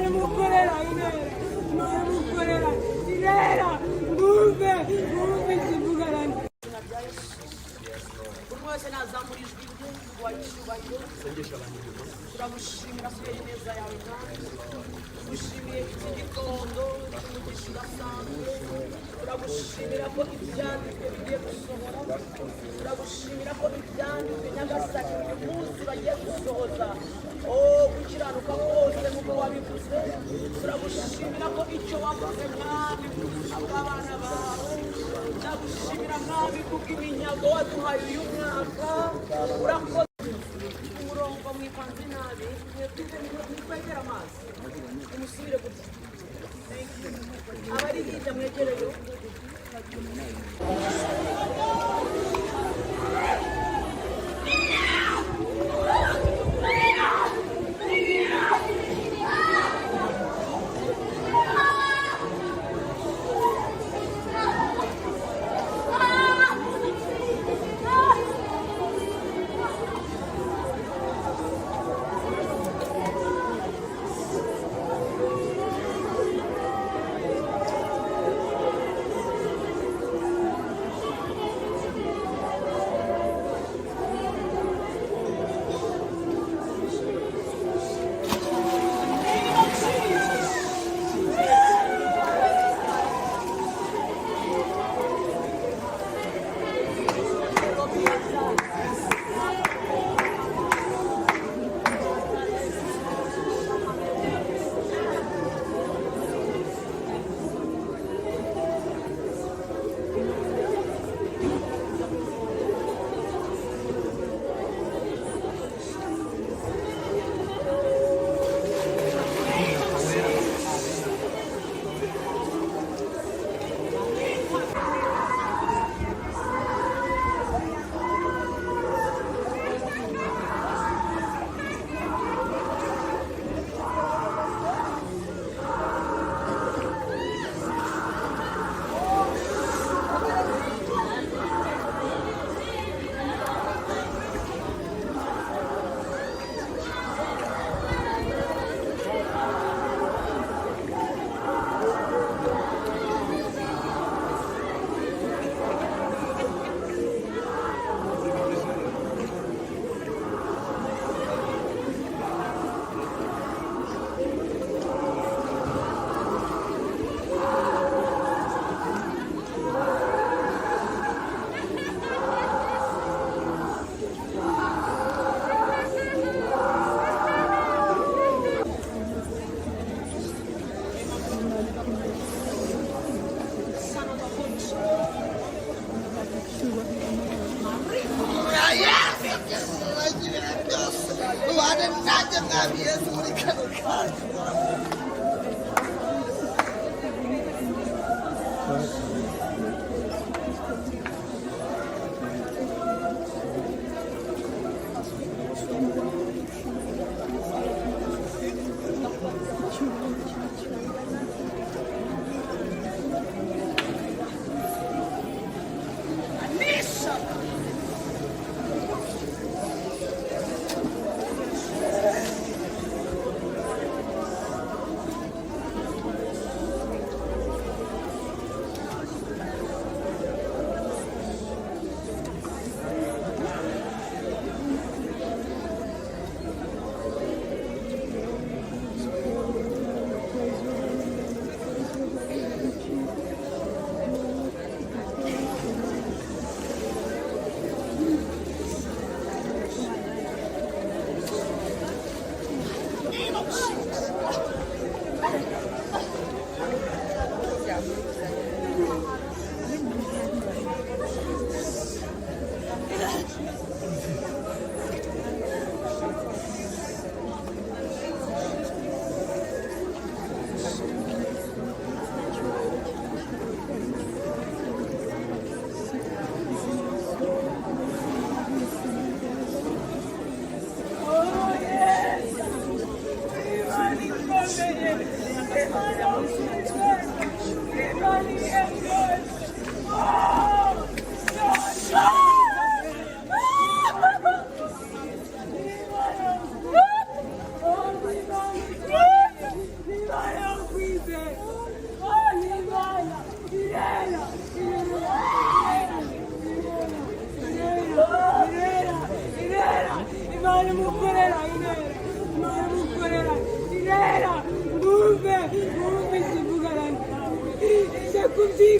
mukorera inera Imana mukorera inera mwumve ikivugarana buri wese nazamura ijwi rye wacyubahiro turagushimira kubera ineza yawe kandi tugushimiye iki gitondo cy'umugisha udasanzwe turagushimira ko ibyanditswe bigiye gusohora turagushimira ko ibyanditswe nyagasani uyu munsi bagiye gusohoza gukiranuka kose nk'uko wabivuze turagushimira ko icyo wavuze mwami abana bawe ndagushimira mwami kubw'iminyago waduhaye uyu mwaka urakoze umurongo mwipanze nabi mwikwegera amazi umusubire gutya abari hirya mwegereyo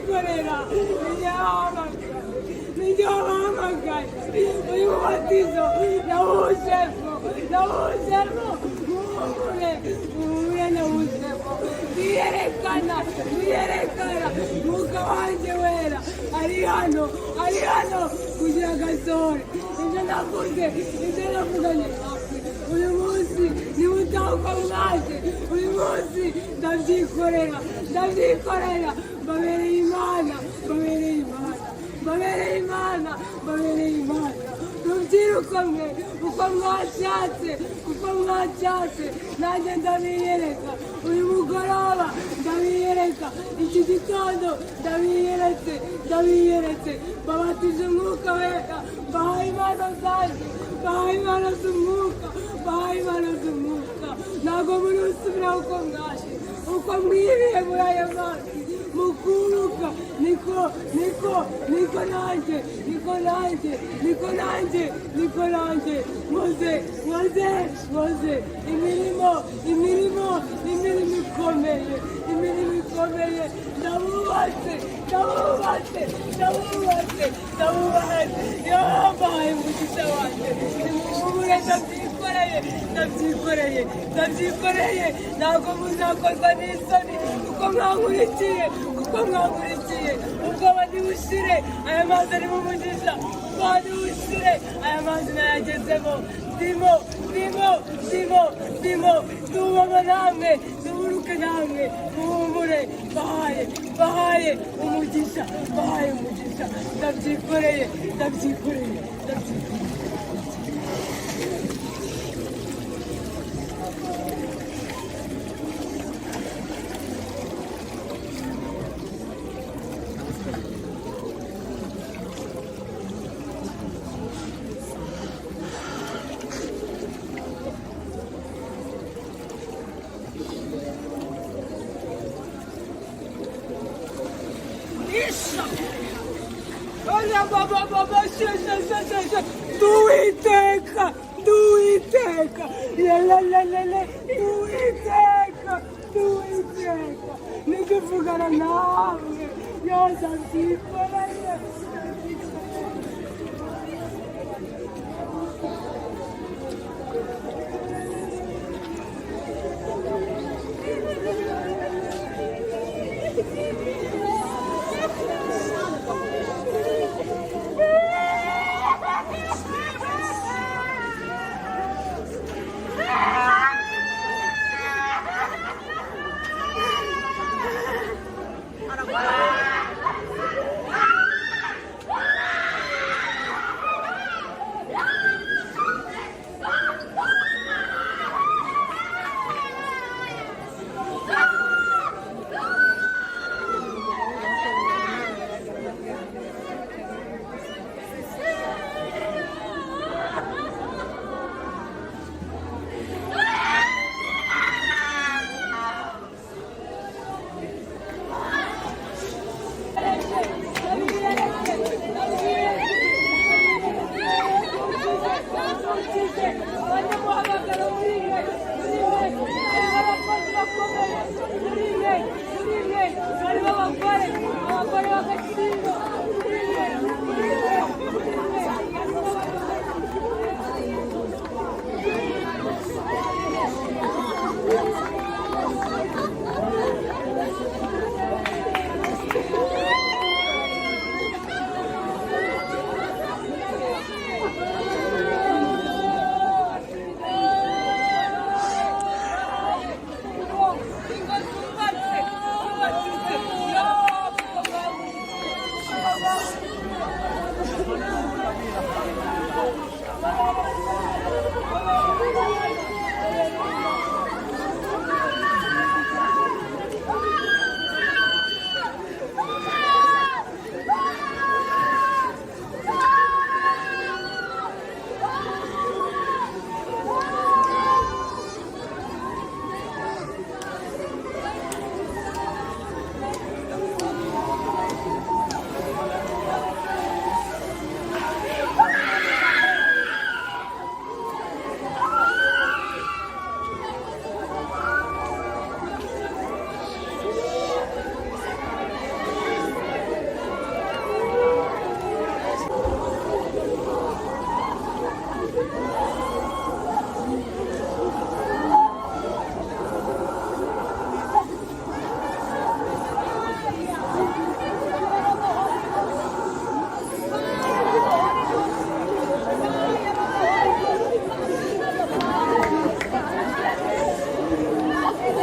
ndabyikorera nijya wahamagaye uyu mubatizo nawuzemo muhure nawuzemo niyerekana mwuka wanjye wera ari hano kugira agasohore ibyo navuganye uyu munsi niba utahuka mwaje uyu munsi ndabyikorera babereye imana rubyiruko mwe uko mwashatse nanjye ndabiyereka uyu mugoroba ndabiyereka iki gitondo ndabiyeretse babatije umwuka wera bahaye impano zanjye bahaye impano z'umwuka ntabwo muri usubira uko mwaje uko mwiriye muri ayo mazi mukuruka niko nanjye nkoze imirimo ikomeye ndabubatse yabaye umugisha wanjye nimumubure ndabyikoreye ntabwo muzakorwa n'isoni kuko mwankurikiye ubwoba ntibushire aya mazi ari mu mugisha ubwoba ntibushire aya mazi nayagezemo ndimo tubamo namwe tuburuke namwe muhumure bahaye umugisha ndabyikoreye Duiteka, nikivugana nawe yoza ndyikoreye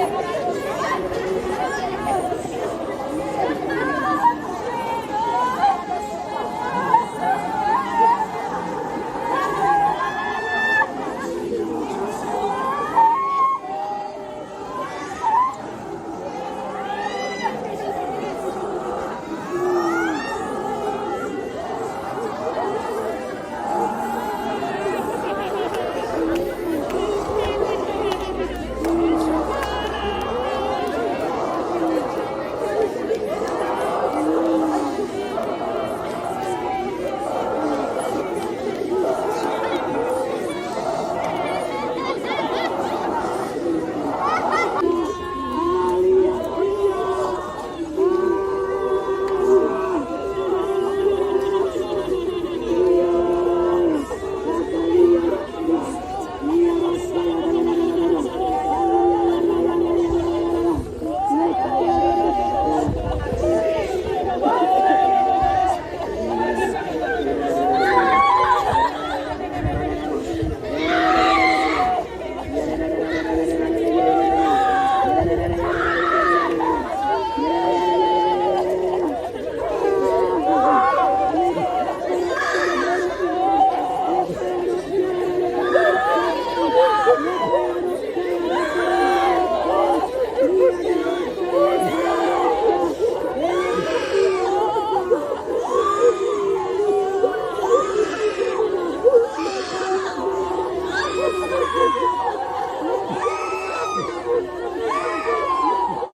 Thank you.